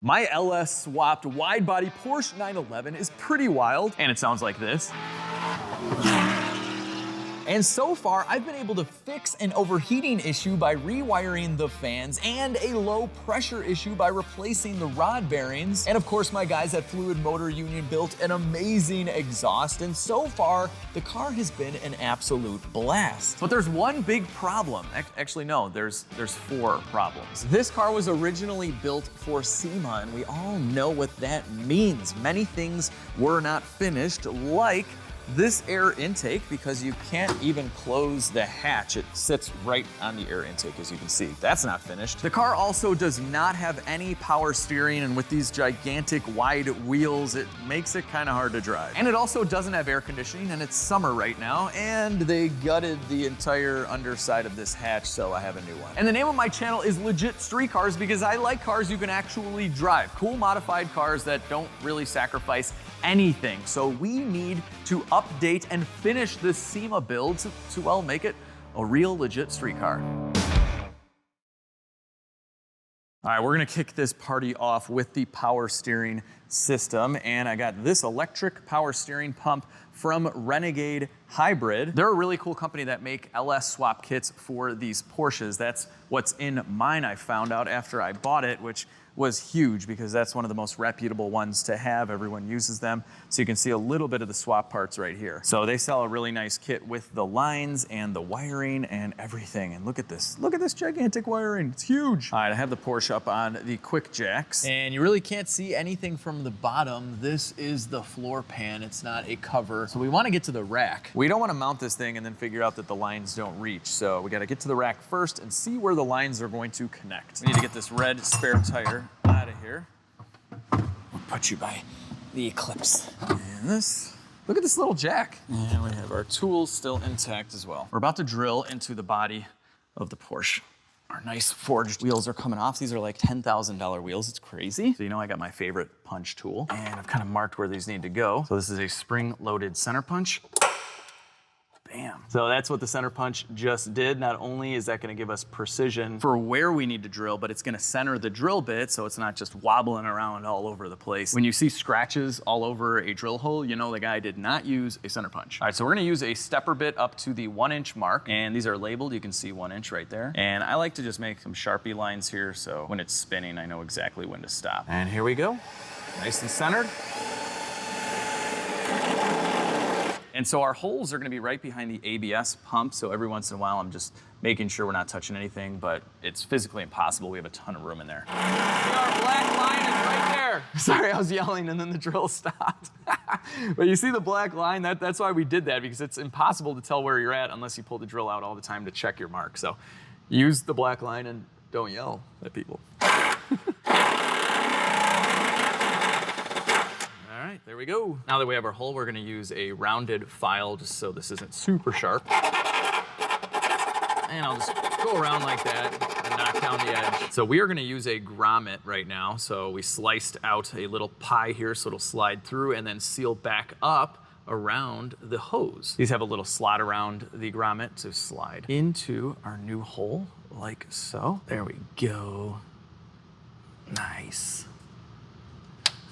My LS swapped wide body Porsche 911 is pretty wild, and it sounds like this. And so far, I've been able to fix an overheating issue by rewiring the fans and a low pressure issue by replacing the rod bearings. And of course, my guys at Fluid Motor Union built an amazing exhaust. And so far, the car has been an absolute blast. But there's one big problem. Actually, no, there's 4 problems. This car was originally built for SEMA, and we all know what that means. Many things were not finished, like this air intake, because you can't even close the hatch. It sits right on the air intake, as you can see. That's not finished. The car also does not have any power steering, and with these gigantic wide wheels, it makes it kind of hard to drive. And it also doesn't have air conditioning, and it's summer right now, and they gutted the entire underside of this hatch, so I have a new one. And the name of my channel is LegitStreetCars because I like cars you can actually drive. Cool modified cars that don't really sacrifice anything. So we need to update and finish this SEMA build to well, make it a real legit street car. All right, we're gonna kick this party off with the power steering system, and I got this electric power steering pump from Renegade Hybrid. They're a really cool company that make LS swap kits for these Porsches. That's what's in mine, I found out after I bought it, which was huge because that's one of the most reputable ones to have. Everyone uses them. So you can see a little bit of the swap parts right here. So they sell a really nice kit with the lines and the wiring and everything. And look at this gigantic wiring, it's huge. All right, I have the Porsche up on the quick jacks, and you really can't see anything from the bottom. This is the floor pan, it's not a cover. So we wanna get to the rack. We don't wanna mount this thing and then figure out that the lines don't reach. So we gotta get to the rack first and see where the lines are going to connect. We need to get this red spare tire out of here. We'll put you by the Eclipse. And this, look at this little jack. And we have our tools still intact as well. We're about to drill into the body of the Porsche. Our nice forged wheels are coming off. These are like $10,000 wheels, it's crazy. So you know I got my favorite punch tool, and I've kind of marked where these need to go. So this is a spring-loaded center punch. Bam. So that's what the center punch just did. Not only is that gonna give us precision for where we need to drill, but it's gonna center the drill bit so it's not just wobbling around all over the place. When you see scratches all over a drill hole, you know the guy did not use a center punch. All right, so we're gonna use a stepper bit up to the 1-inch mark, and these are labeled. You can see 1 inch right there. And I like to just make some Sharpie lines here so when it's spinning, I know exactly when to stop. And here we go, nice and centered. And so our holes are gonna be right behind the ABS pump, so every once in a while I'm just making sure we're not touching anything, but it's physically impossible. We have a ton of room in there. Our black line is right there. Sorry, I was yelling and then the drill stopped. But you see the black line? That's why we did that, because it's impossible to tell where you're at unless you pull the drill out all the time to check your mark. So use the black line and don't yell at people. There we go. Now that we have our hole, we're gonna use a rounded file just so this isn't super sharp. And I'll just go around like that and knock down the edge. So we are gonna use a grommet right now. So we sliced out a little pie here so it'll slide through and then seal back up around the hose. These have a little slot around the grommet to slide into our new hole like so. There we go. Nice.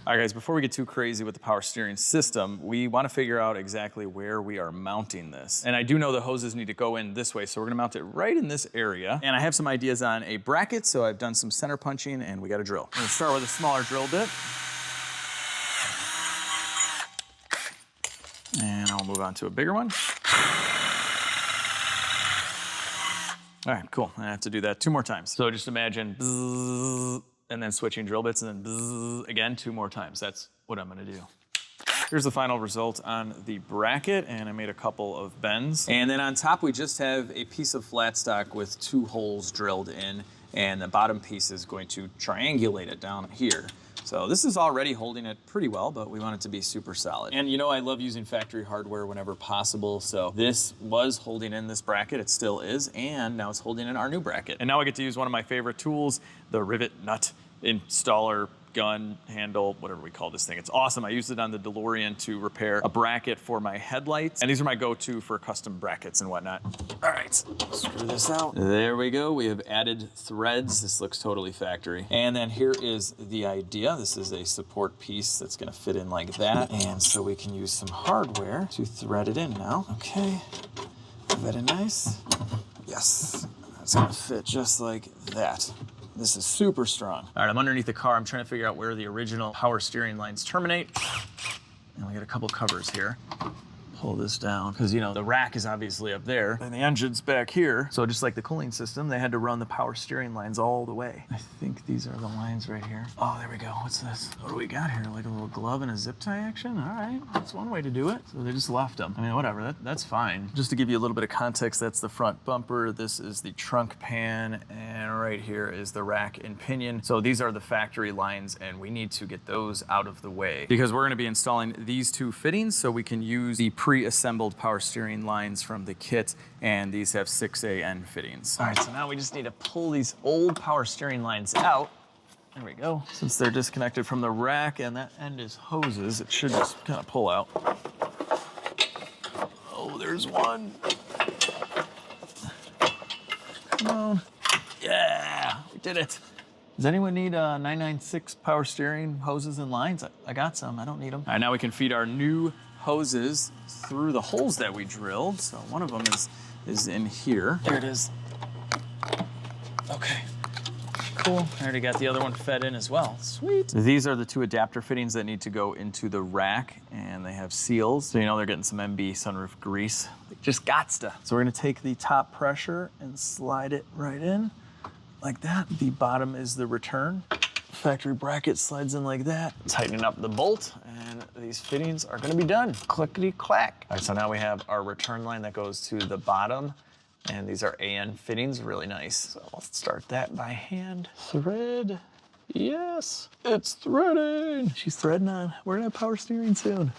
All right, guys, before we get too crazy with the power steering system, we want to figure out exactly where we are mounting this. And I do know the hoses need to go in this way, so we're gonna mount it right in this area. And I have some ideas on a bracket, so I've done some center punching, and we got to drill. I'm gonna start with a smaller drill bit. And I'll move on to a bigger one. All right, cool. I have to do that 2 more times. So just imagine bzzz, and then switching drill bits, and then bzzz, again 2 more times. That's what I'm gonna do. Here's the final result on the bracket, and I made a couple of bends. And then on top, we just have a piece of flat stock with 2 holes drilled in, and the bottom piece is going to triangulate it down here. So this is already holding it pretty well, but we want it to be super solid. And you know I love using factory hardware whenever possible, so this was holding in this bracket, it still is, and now it's holding in our new bracket. And now I get to use one of my favorite tools, the rivet nut installer gun handle, whatever we call this thing. It's awesome. I used it on the DeLorean to repair a bracket for my headlights. And these are my go-to for custom brackets and whatnot. All right, screw this out. There we go. We have added threads. This looks totally factory. And then here is the idea. This is a support piece that's gonna fit in like that. And so we can use some hardware to thread it in now. Okay, very nice. Yes, it's gonna fit just like that. This is super strong. All right, I'm underneath the car. I'm trying to figure out where the original power steering lines terminate. And we got a couple covers here. Pull this down, because you know, the rack is obviously up there and the engine's back here. So just like the cooling system, they had to run the power steering lines all the way. I think these are the lines right here. Oh, there we go. What's this? What do we got here? Like a little glove and a zip tie action? All right, that's one way to do it. So they just left them. I mean, whatever, that's fine. Just to give you a little bit of context, that's the front bumper. This is the trunk pan, and right here is the rack and pinion. So these are the factory lines, and we need to get those out of the way because we're gonna be installing these two fittings so we can use the pre-assembled power steering lines from the kit, and these have 6AN fittings. All right, so now we just need to pull these old power steering lines out. There we go. Since they're disconnected from the rack and that end is hoses, it should just kind of pull out. Oh, there's one. Come on. Yeah, we did it. Does anyone need 996 power steering hoses and lines? I got some, I don't need them. All right, now we can feed our new hoses through the holes that we drilled. So one of them is in here. There it is. Okay, cool. I already got the other one fed in as well. Sweet. These are the two adapter fittings that need to go into the rack, and they have seals. So you know they're getting some MB sunroof grease. They just gots to. So we're gonna take the top pressure and slide it right in like that. The bottom is the return. Factory bracket slides in like that. Tightening up the bolt, and these fittings are gonna be done. Clickety clack. All right, so now we have our return line that goes to the bottom, and these are AN fittings, really nice. So let's start that by hand. Thread, yes, it's threading. She's threading on. We're gonna have power steering soon.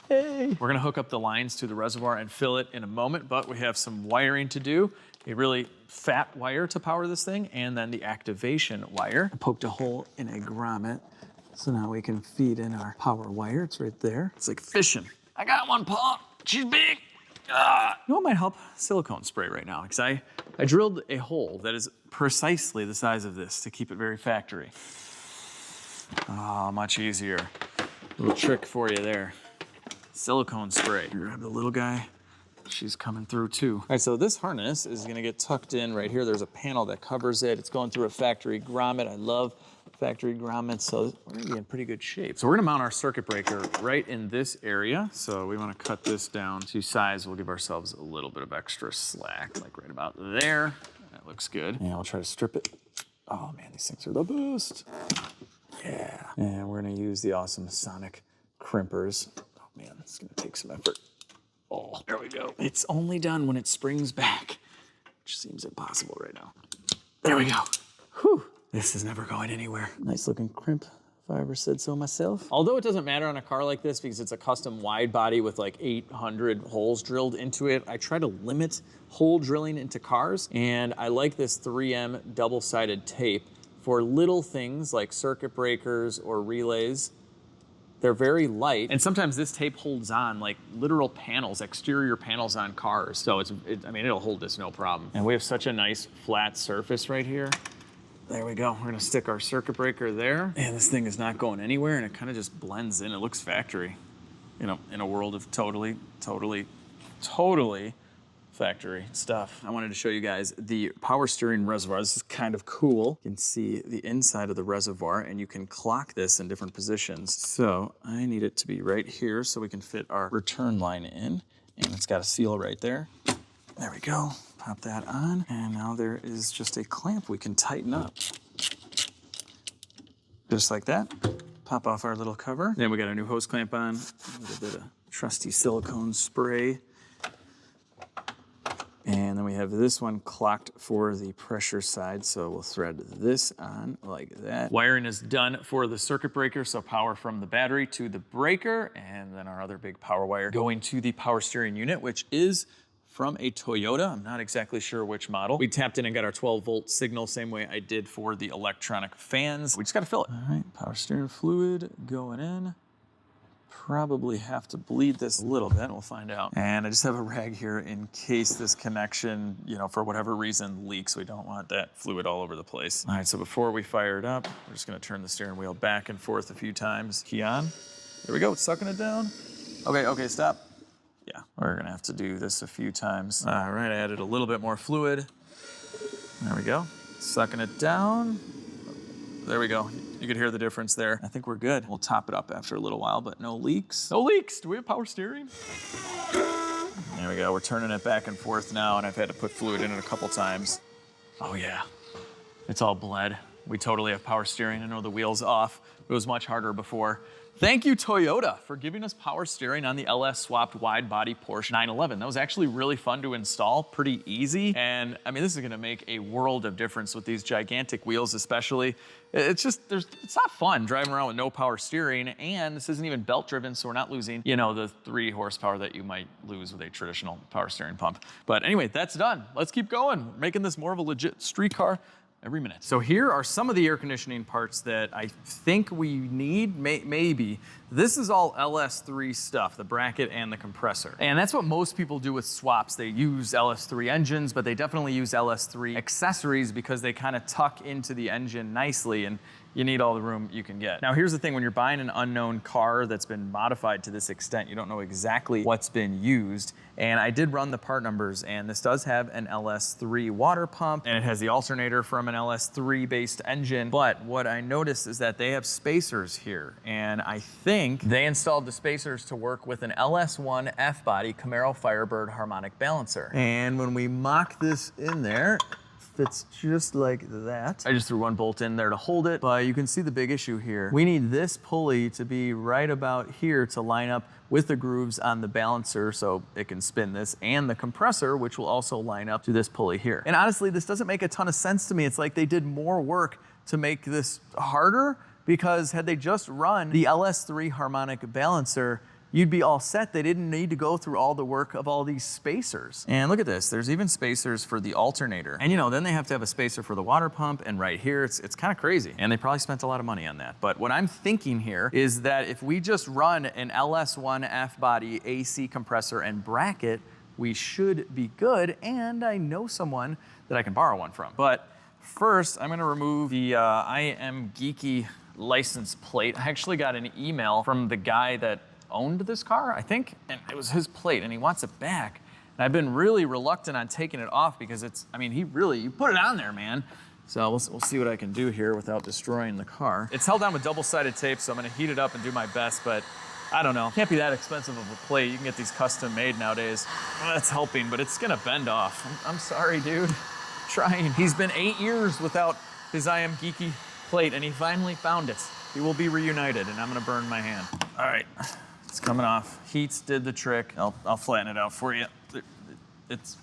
Hey. We're gonna hook up the lines to the reservoir and fill it in a moment, but we have some wiring to do. A really fat wire to power this thing, and then the activation wire. I poked a hole in a grommet, so now we can feed in our power wire. It's right there. It's like fishing. I got one, Paul. She's big. You know what might help? Silicone spray right now, because I drilled a hole that is precisely the size of this to keep it very factory. Oh, much easier. Little trick for you there. Silicone spray. Grab the little guy. She's coming through too. All right, so this harness is gonna get tucked in right here. There's a panel that covers it. It's going through a factory grommet. I love factory grommets, so we're gonna be in pretty good shape. So we're gonna mount our circuit breaker right in this area. So we wanna cut this down to size. We'll give ourselves a little bit of extra slack, like right about there. That looks good. And we'll try to strip it. Oh man, these things are the boost. Yeah. And we're gonna use the awesome sonic crimpers. Oh man, it's gonna take some effort. Oh, there we go. It's only done when it springs back, which seems impossible right now. There we go. Whew. This is never going anywhere. Nice looking crimp, if I ever said so myself. Although it doesn't matter on a car like this because it's a custom wide body with like 800 holes drilled into it, I try to limit hole drilling into cars, and I like this 3M double-sided tape for little things like circuit breakers or relays. They're very light, and sometimes this tape holds on like literal panels, exterior panels on cars. So I mean, it'll hold this no problem. And we have such a nice flat surface right here. There we go. We're gonna stick our circuit breaker there. And this thing is not going anywhere, and it kind of just blends in. It looks factory, you know, in a world of totally factory stuff. I wanted to show you guys the power steering reservoir. This is kind of cool. You can see the inside of the reservoir, and you can clock this in different positions. So I need it to be right here so we can fit our return line in, and it's got a seal right there. There we go. Pop that on, and now there is just a clamp we can tighten up. Just like that. Pop off our little cover. Then we got a new hose clamp on, a little bit of trusty silicone spray. And then we have this one clocked for the pressure side, so we'll thread this on like that. Wiring is done for the circuit breaker, so power from the battery to the breaker, and then our other big power wire going to the power steering unit, which is from a Toyota. I'm not exactly sure which model. We tapped in and got our 12-volt signal, same way I did for the electronic fans. We just gotta fill it. All right, power steering fluid going in. Probably have to bleed this a little bit, we'll find out. And I just have a rag here in case this connection, you know, for whatever reason leaks. We don't want that fluid all over the place. All right, so before we fire it up, we're just gonna turn the steering wheel back and forth a few times. Key on. There we go, it's sucking it down. Okay, stop. Yeah, we're gonna have to do this a few times. All right, I added a little bit more fluid. There we go, sucking it down. There we go. You could hear the difference there. I think we're good. We'll top it up after a little while, but no leaks. No leaks. Do we have power steering? There we go. We're turning it back and forth now, and I've had to put fluid in it a couple times. Oh yeah, it's all bled. We totally have power steering. I know the wheel's off. It was much harder before. Thank you, Toyota, for giving us power steering on the LS swapped wide body Porsche 911. That was actually really fun to install, pretty easy. And I mean, this is gonna make a world of difference with these gigantic wheels, especially. It's just, it's not fun driving around with no power steering, and this isn't even belt driven, so we're not losing, you know, the 3 horsepower that you might lose with a traditional power steering pump. But anyway, that's done. Let's keep going. We're making this more of a legit street car every minute. So here are some of the air conditioning parts that I think we need, maybe. This is all LS3 stuff, the bracket and the compressor. And that's what most people do with swaps. They use LS3 engines, but they definitely use LS3 accessories because they kind of tuck into the engine nicely, and you need all the room you can get. Now here's the thing, when you're buying an unknown car that's been modified to this extent, you don't know exactly what's been used. And I did run the part numbers, and this does have an LS3 water pump, and it has the alternator from an LS3 based engine. But what I noticed is that they have spacers here, and I think they installed the spacers to work with an LS1 F-body Camaro Firebird harmonic balancer. And when we mock this in there, fits just like that. I just threw one bolt in there to hold it, but you can see the big issue here. We need this pulley to be right about here to line up with the grooves on the balancer so it can spin this, and the compressor, which will also line up to this pulley here. And honestly, this doesn't make a ton of sense to me. It's like they did more work to make this harder, because had they just run the LS3 harmonic balancer, you'd be all set. They didn't need to go through all the work of all these spacers. And look at this, there's even spacers for the alternator. And you know, then they have to have a spacer for the water pump, and right here, it's kind of crazy. And they probably spent a lot of money on that. But what I'm thinking here is that if we just run an LS1 F-body AC compressor and bracket, we should be good. And I know someone that I can borrow one from. But first, I'm gonna remove the I Am Geeky license plate. I actually got an email from the guy that owned this car, I think, and it was his plate, and he wants it back. And I've been really reluctant on taking it off because it's, I mean, you put it on there, man. So we'll see what I can do here without destroying the car. It's held on with double-sided tape, so I'm gonna heat it up and do my best, but I don't know. Can't be that expensive of a plate. You can get these custom made nowadays. Well, that's helping, but it's gonna bend off. I'm sorry, dude. Trying. He's been 8 years without his I Am Geeky plate, and he finally found it. He will be reunited, and I'm gonna burn my hand. All right. It's coming off. Heats did the trick. I'll flatten it out for you. It's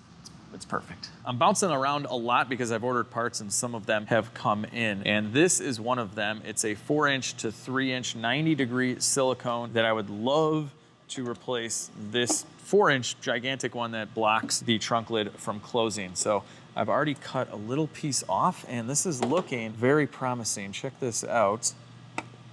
perfect. I'm bouncing around a lot because I've ordered parts and some of them have come in. And this is one of them. It's a 4-inch to 3-inch 90-degree silicone that I would love to replace this 4-inch gigantic one that blocks the trunk lid from closing. So I've already cut a little piece off, and this is looking very promising. Check this out.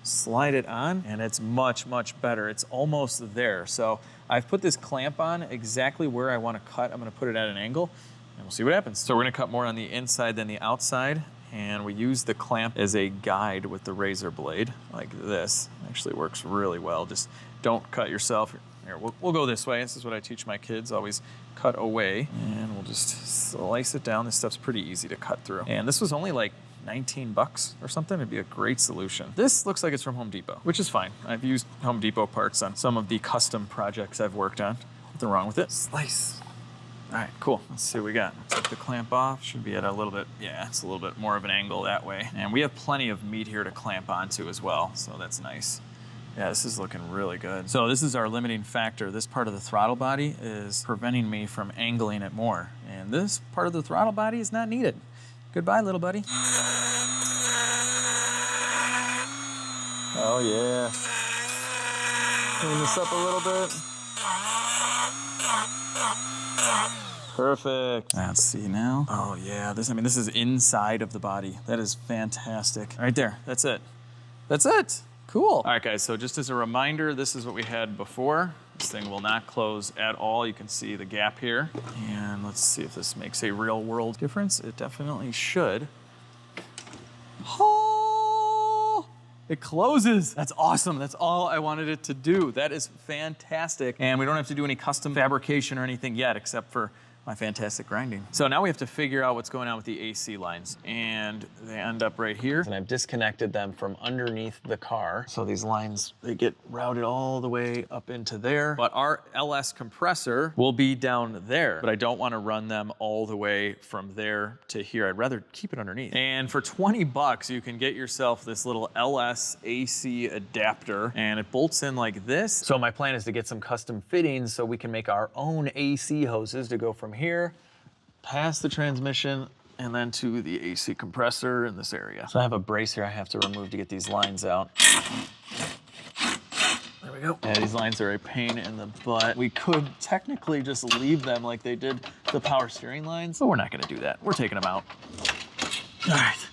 Slide it on, and it's much, much better. It's almost there. So I've put this clamp on exactly where I want to cut. I'm gonna put it at an angle, and we'll see what happens. So we're gonna cut more on the inside than the outside, and we use the clamp as a guide with the razor blade, like this. It actually works really well. Just don't cut yourself. Here, we'll go this way. This is what I teach my kids, always cut away, and we'll just slice it down. This stuff's pretty easy to cut through. And this was only like 19 bucks or something. It'd be a great solution. This looks like it's from Home Depot, which is fine. I've used Home Depot parts on some of the custom projects I've worked on. Nothing wrong with it. Slice. All right, cool. Let's see what we got. Take the clamp off. Should be at a little bit, yeah, it's a little bit more of an angle that way. And we have plenty of meat here to clamp onto as well, so that's nice. Yeah, this is looking really good. So this is our limiting factor. This part of the throttle body is preventing me from angling it more. And this part of the throttle body is not needed. Goodbye, little buddy. Oh yeah. Clean this up a little bit. Perfect. Let's see now. Oh yeah, this is inside of the body. That is fantastic. Right there, that's it. That's it, cool. All right guys, so just as a reminder, this is what we had before. This thing will not close at all. You can see the gap here. And let's see if this makes a real world difference. It definitely should. Oh, it closes. That's awesome. That's all I wanted it to do. That is fantastic. And we don't have to do any custom fabrication or anything yet, except for my fantastic grinding. So now we have to figure out what's going on with the AC lines, and they end up right here. And I've disconnected them from underneath the car. So these lines, they get routed all the way up into there. But our LS compressor will be down there, but I don't want to run them all the way from there to here. I'd rather keep it underneath. And for 20 bucks, you can get yourself this little LS AC adapter, and it bolts in like this. So my plan is to get some custom fittings so we can make our own AC hoses to go from here, past the transmission, and then to the AC compressor in this area. So I have a brace here I have to remove to get these lines out. There we go. Yeah, these lines are a pain in the butt. We could technically just leave them like they did the power steering lines, but we're not gonna do that. We're taking them out. All right,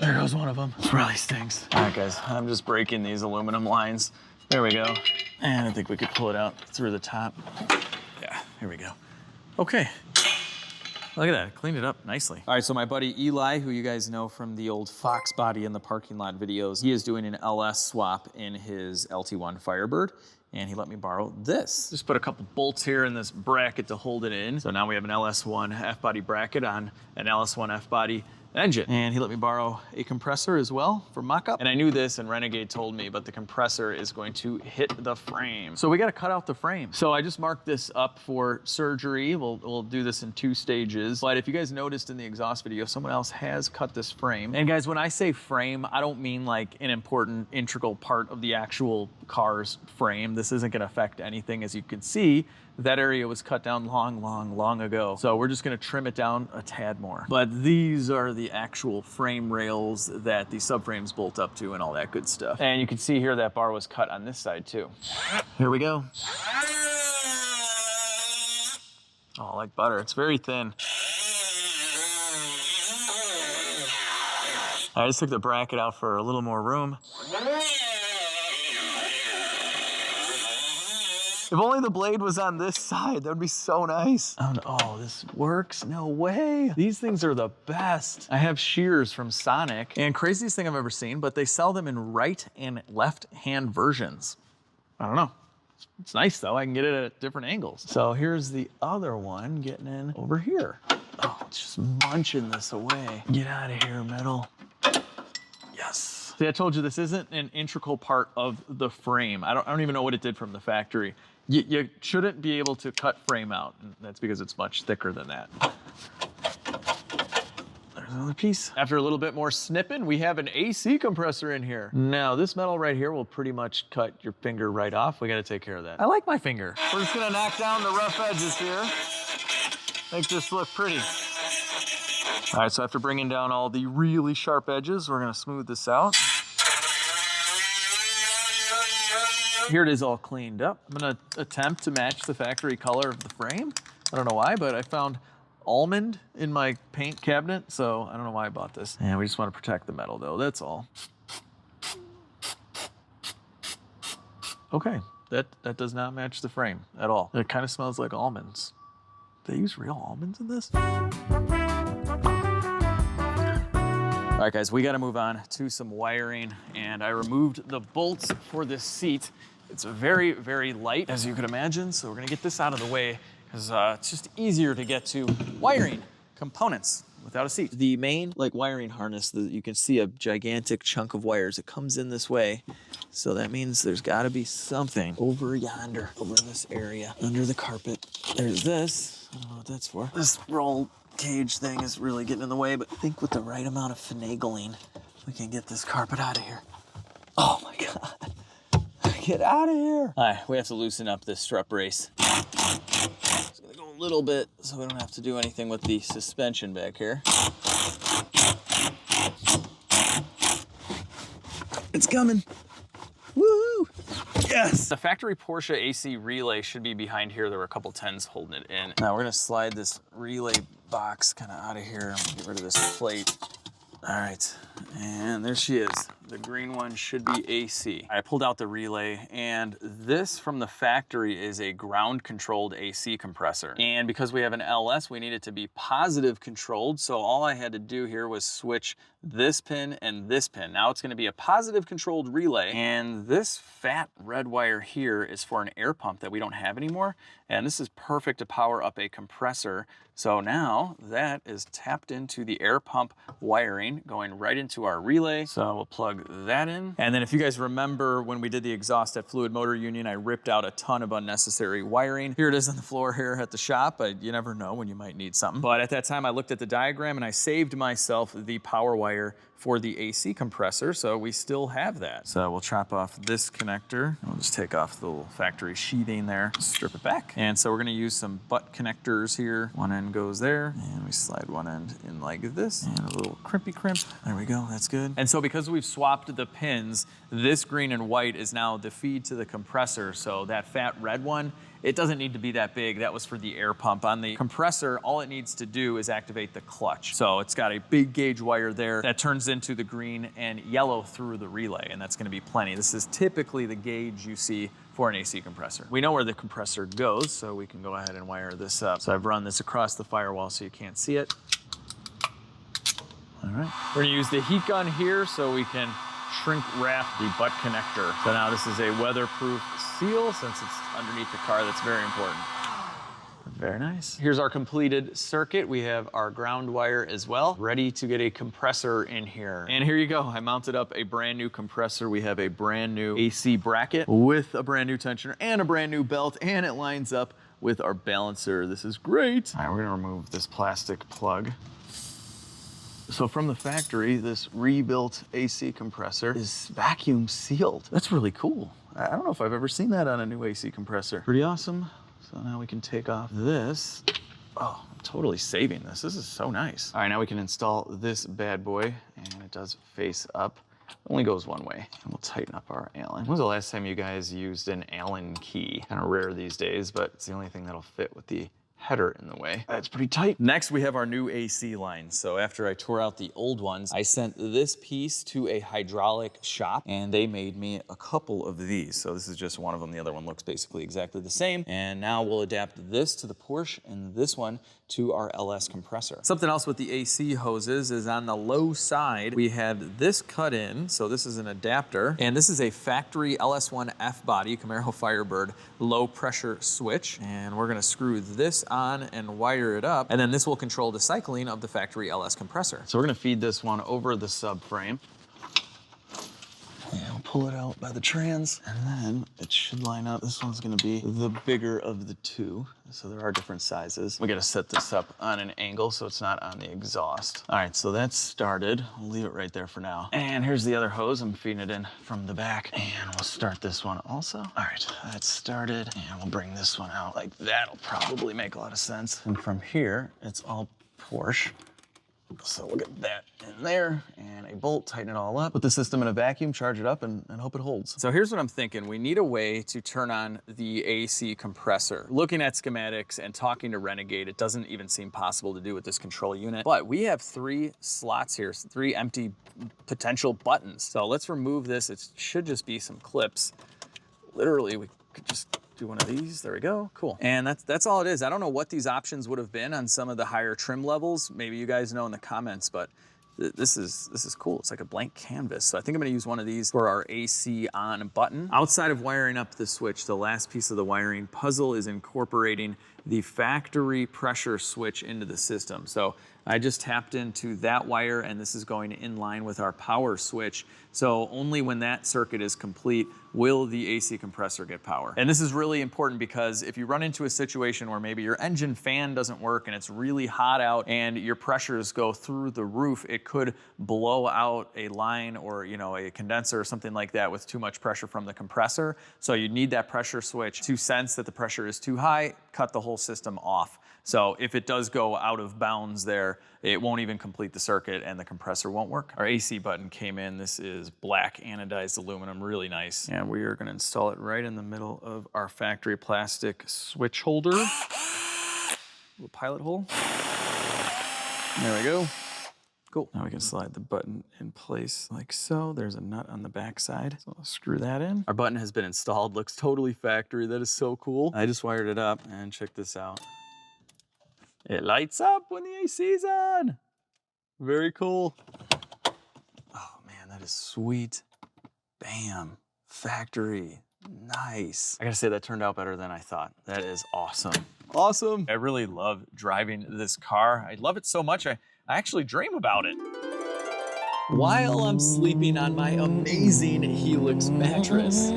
there goes one of them. This really stinks. All right guys, I'm just breaking these aluminum lines. There we go. And I think we could pull it out through the top. Yeah, here we go. Okay, look at that, cleaned it up nicely. All right, so my buddy Eli, who you guys know from the old Fox Body in the parking lot videos, he is doing an LS swap in his LT1 Firebird, and he let me borrow this. Just put a couple bolts here in this bracket to hold it in. So now we have an LS1 F-body bracket on an LS1 F-body engine. And he let me borrow a compressor as well for mock-up. And I knew this, and Renegade told me, but the compressor is going to hit the frame. So we gotta cut out the frame. So I just marked this up for surgery. We'll do this in 2 stages. But if you guys noticed in the exhaust video, someone else has cut this frame. And guys, when I say frame, I don't mean like an important integral part of the actual car's frame. This isn't gonna affect anything. As you can see, that area was cut down long ago. So we're just gonna trim it down a tad more. But these are the actual frame rails that the subframes bolt up to and all that good stuff. And you can see here that bar was cut on this side too. Here we go. Oh, like butter, it's very thin. I just took the bracket out for a little more room. If only the blade was on this side, that would be so nice. Oh, this works? No way. These things are the best. I have shears from Sonic, and craziest thing I've ever seen, but they sell them in right and left hand versions. I don't know. It's nice though, I can get it at different angles. So here's the other one getting in over here. Oh, it's just munching this away. Get out of here, metal. Yes. See, I told you this isn't an integral part of the frame. I don't even know what it did from the factory. You shouldn't be able to cut frame out. And that's because it's much thicker than that. There's another piece. After a little bit more snipping, we have an AC compressor in here. Now, this metal right here will pretty much cut your finger right off. We gotta take care of that. I like my finger. We're just gonna knock down the rough edges here. Make this look pretty. All right, so after bringing down all the really sharp edges, we're gonna smooth this out. Here it is all cleaned up. I'm gonna attempt to match the factory color of the frame. I don't know why, but I found almond in my paint cabinet, so I don't know why I bought this. And we just wanna protect the metal though, that's all. Okay, that does not match the frame at all. It kind of smells like almonds. They use real almonds in this? All right, guys, we gotta move on to some wiring, and I removed the bolts for this seat. It's very, very light, as you could imagine, so we're gonna get this out of the way, because it's just easier to get to wiring components without a seat. The main wiring harness, you can see a gigantic chunk of wires. It comes in this way, so that means there's gotta be something over yonder, over in this area, under the carpet. There's this, I don't know what that's for. This roll cage thing is really getting in the way, but I think with the right amount of finagling, we can get this carpet out of here. Oh my God. Get out of here. All right, we have to loosen up this strut brace. Just gonna go a little bit so we don't have to do anything with the suspension back here. It's coming. Woo! Yes! The factory Porsche AC relay should be behind here. There were a couple 10s holding it in. Now we're gonna slide this relay box kind of out of here. I'm gonna get rid of this plate. All right, and there she is. The green one should be AC. I pulled out the relay, and this from the factory is a ground controlled AC compressor. And because we have an LS, we need it to be positive controlled. So all I had to do here was switch this pin and this pin. Now it's gonna be a positive controlled relay. And this fat red wire here is for an air pump that we don't have anymore. And this is perfect to power up a compressor. So now that is tapped into the air pump wiring going right into our relay. So we'll plug that in. And then if you guys remember when we did the exhaust at Fluid Motor Union, I ripped out a ton of unnecessary wiring. Here it is on the floor here at the shop. You never know when you might need something. But at that time I looked at the diagram and I saved myself the power wire for the AC compressor, so we still have that. So we'll chop off this connector. We'll just take off the little factory sheathing there, strip it back. And so we're gonna use some butt connectors here. One end goes there, and we slide one end in like this, and a little crimpy crimp. There we go, that's good. And so because we've swapped the pins, this green and white is now the feed to the compressor. So that fat red one, it doesn't need to be that big. That was for the air pump. On the compressor, all it needs to do is activate the clutch. So it's got a big gauge wire there that turns into the green and yellow through the relay, and that's gonna be plenty. This is typically the gauge you see for an AC compressor. We know where the compressor goes, so we can go ahead and wire this up. So I've run this across the firewall so you can't see it. All right. We're gonna use the heat gun here so we can shrink wrap the butt connector. So now this is a weatherproof seal since it's underneath the car. That's very important. Very nice. Here's our completed circuit. We have our ground wire as well, ready to get a compressor in here. And here you go. I mounted up a brand new compressor. We have a brand new AC bracket with a brand new tensioner and a brand new belt, and it lines up with our balancer. This is great. All right, we're gonna remove this plastic plug. So from the factory, this rebuilt AC compressor is vacuum sealed. That's really cool. I don't know if I've ever seen that on a new AC compressor. Pretty awesome. So now we can take off this. Oh, I'm totally saving this. This is so nice. All right, now we can install this bad boy, and it does face up. It only goes one way. And we'll tighten up our Allen. When was the last time you guys used an Allen key? Kind of rare these days, but it's the only thing that'll fit with the header in the way. That's pretty tight. Next, we have our new AC line. So after I tore out the old ones, I sent this piece to a hydraulic shop, and they made me a couple of these. So this is just one of them. The other one looks basically exactly the same. And now we'll adapt this to the Porsche and this one to our LS compressor. Something else with the AC hoses is on the low side, we had this cut in. So this is an adapter, and this is a factory LS1 F body Camaro Firebird low pressure switch. And we're gonna screw this on and wire it up. And then this will control the cycling of the factory LS compressor. So we're gonna feed this one over the subframe. And we'll pull it out by the trans, and then it should line up. This one's gonna be the bigger of the two. So there are different sizes. We gotta set this up on an angle so it's not on the exhaust. All right, so that's started. We'll leave it right there for now. And here's the other hose. I'm feeding it in from the back, and we'll start this one also. All right, that's started, and we'll bring this one out like that'll probably make a lot of sense. And from here, it's all Porsche. So we'll get that in there and a bolt, tighten it all up, put the system in a vacuum, charge it up, and hope it holds. So here's what I'm thinking. We need a way to turn on the AC compressor. Looking at schematics and talking to Renegade, it doesn't even seem possible to do with this control unit, but we have 3 slots here, 3 empty potential buttons. So let's remove this. It should just be some clips. Literally, we could just do one of these. There we go. Cool. And that's all it is. I don't know what these options would have been on some of the higher trim levels. Maybe you guys know in the comments, but this is cool. It's like a blank canvas. So I think I'm gonna use one of these for our AC on button. Outside of wiring up the switch, the last piece of the wiring puzzle is incorporating the factory pressure switch into the system. So I just tapped into that wire, and this is going in line with our power switch. So only when that circuit is complete will the AC compressor get power. And this is really important because if you run into a situation where maybe your engine fan doesn't work and it's really hot out and your pressures go through the roof, it could blow out a line or a condenser or something like that with too much pressure from the compressor. So you need that pressure switch to sense that the pressure is too high, cut the whole system off. So if it does go out of bounds there, it won't even complete the circuit and the compressor won't work. Our AC button came in. This is black anodized aluminum, really nice. And we are gonna install it right in the middle of our factory plastic switch holder. Little pilot hole. There we go. Cool. Now we can slide the button in place like so. There's a nut on the back side. So I'll screw that in. Our button has been installed. Looks totally factory. That is so cool. I just wired it up and check this out. It lights up when the AC is on. Very cool. Oh man, that is sweet. Bam, factory, nice. I gotta say that turned out better than I thought. That is awesome. Awesome. I really love driving this car. I love it so much, I actually dream about it. While I'm sleeping on my amazing Helix mattress.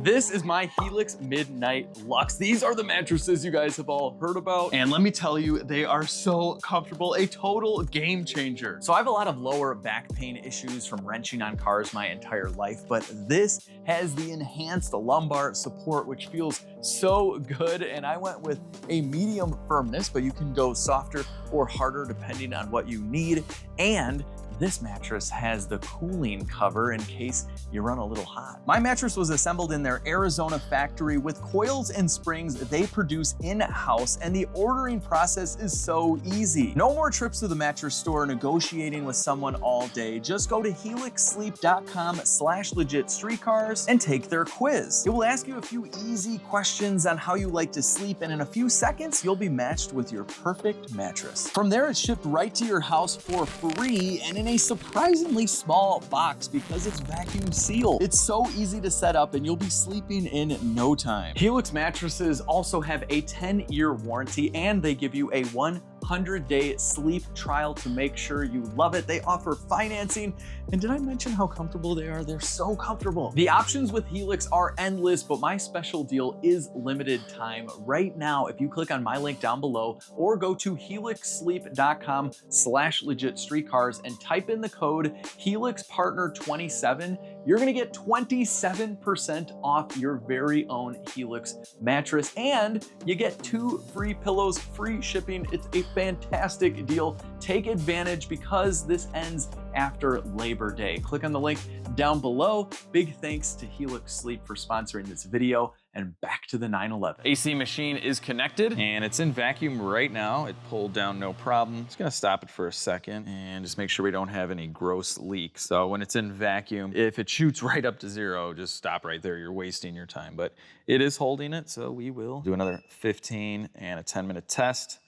This is my Helix Midnight Luxe. These are the mattresses you guys have all heard about. And let me tell you, they are so comfortable, a total game changer. So I have a lot of lower back pain issues from wrenching on cars my entire life, but this has the enhanced lumbar support, which feels so good. And I went with a medium firmness, but you can go softer or harder depending on what you need. And this mattress has the cooling cover in case you run a little hot. My mattress was assembled in their Arizona factory with coils and springs they produce in-house, and the ordering process is so easy. No more trips to the mattress store negotiating with someone all day. Just go to helixsleep.com/LegitStreetCars and take their quiz. It will ask you a few easy questions on how you like to sleep, and in a few seconds, you'll be matched with your perfect mattress. From there, it's shipped right to your house for free and in a surprisingly small box because it's vacuum sealed. It's so easy to set up and you'll be sleeping in no time. Helix mattresses also have a 10-year warranty and they give you a 100-day sleep trial to make sure you love it. They offer financing. And did I mention how comfortable they are? They're so comfortable. The options with Helix are endless, but my special deal is limited time. Right now, if you click on my link down below or go to helixsleep.com/LegitStreetCars and type in the code HelixPartner27, you're gonna get 27% off your very own Helix mattress, and you get 2 free pillows, free shipping. It's a fantastic deal. Take advantage because this ends after Labor Day. Click on the link down below. Big thanks to Helix Sleep for sponsoring this video, and back to the 911. AC machine is connected and it's in vacuum right now. It pulled down no problem. Just gonna stop it for a second and just make sure we don't have any gross leaks. So when it's in vacuum, if it shoots right up to 0, just stop right there. You're wasting your time, but it is holding it. So we will do another 15 and a 10-minute test.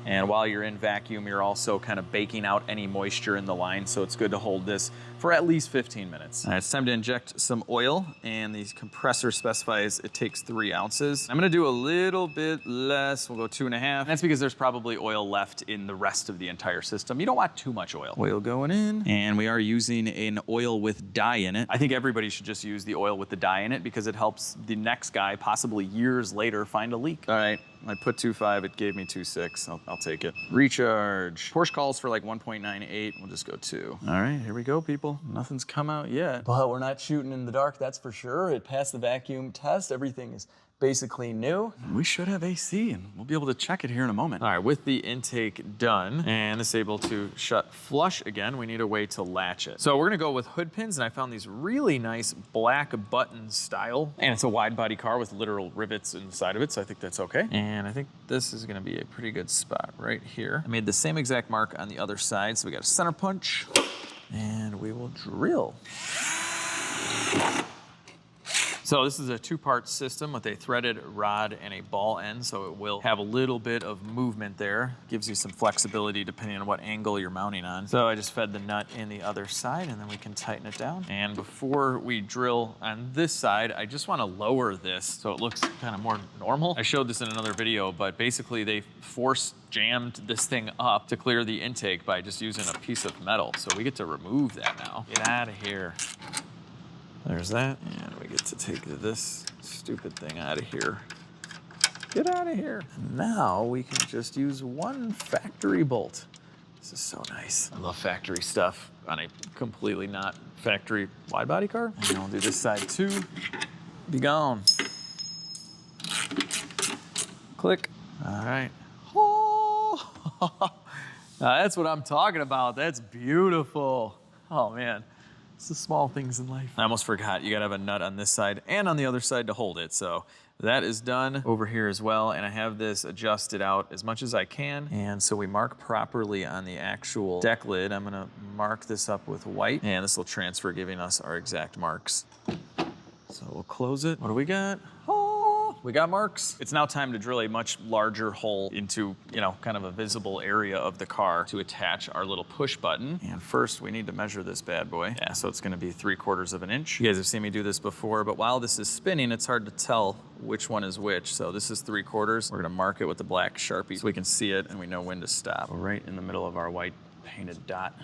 And while you're in vacuum, you're also kind of baking out any moisture in the line. So it's good to hold this for at least 15 minutes. All right, it's time to inject some oil, and the compressor specifies it takes 3 ounces. I'm gonna do a little bit less. We'll go 2.5. And that's because there's probably oil left in the rest of the entire system. You don't want too much oil. Oil going in, and we are using an oil with dye in it. I think everybody should just use the oil with the dye in it because it helps the next guy, possibly years later, find a leak. All right. I put 2.5, it gave me 2.6. I'll take it. Recharge. Porsche calls for like 1.98. We'll just go 2. All right, here we go, people. Nothing's come out yet, but we're not shooting in the dark, that's for sure. It passed the vacuum test. Everything is basically new. We should have AC, and we'll be able to check it here in a moment. All right, with the intake done and it's able to shut flush again, we need a way to latch it. So we're gonna go with hood pins, and I found these really nice black button style, and it's a wide body car with literal rivets inside of it, so I think that's okay. And I think this is gonna be a pretty good spot right here. I made the same exact mark on the other side, so we got a center punch, and we will drill. So this is a 2-part system with a threaded rod and a ball end, so it will have a little bit of movement there. Gives you some flexibility depending on what angle you're mounting on. So I just fed the nut in the other side, and then we can tighten it down. And before we drill on this side, I just want to lower this so it looks kind of more normal. I showed this in another video, but basically they force jammed this thing up to clear the intake by just using a piece of metal. So we get to remove that now. Get out of here. There's that, and we get to take this stupid thing out of here. Get out of here. And now we can just use 1 factory bolt. This is so nice. I love factory stuff on a completely not factory wide body car. And I'll do this side too. Be gone. Click. All right. Oh. Now that's what I'm talking about. That's beautiful. Oh man, it's the small things in life. I almost forgot, you gotta have a nut on this side and on the other side to hold it. So that is done over here as well. And I have this adjusted out as much as I can. And so we mark properly on the actual deck lid. I'm gonna mark this up with white and this will transfer, giving us our exact marks. So we'll close it. What do we got? We got marks. It's now time to drill a much larger hole into, you know, kind of a visible area of the car to attach our little push button. And first we need to measure this bad boy. Yeah, so it's gonna be 3/4 of an inch. You guys have seen me do this before, but while this is spinning, it's hard to tell which one is which. So this is 3/4. We're gonna mark it with the black Sharpie so we can see it and we know when to stop. We're right in the middle of our white painted dot.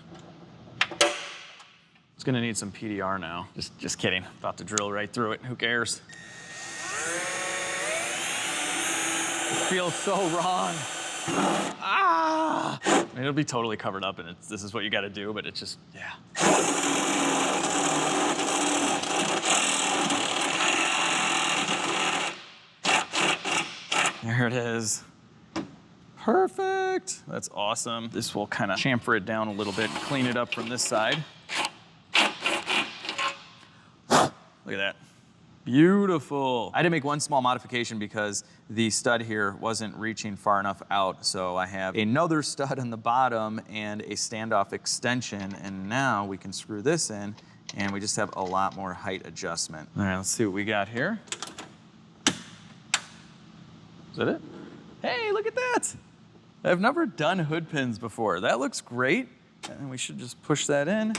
It's gonna need some PDR now. Just kidding. About to drill right through it. Who cares? It feels so wrong. Ah! I mean, it'll be totally covered up and this is what you gotta do, but it's just, yeah. There it is. Perfect. That's awesome. This will kind of chamfer it down a little bit and clean it up from this side. Look at that. Beautiful. I had to make one small modification because the stud here wasn't reaching far enough out. So I have another stud on the bottom and a standoff extension. And now we can screw this in and we just have a lot more height adjustment. All right, let's see what we got here. Is that it? Hey, look at that. I've never done hood pins before. That looks great. And we should just push that in.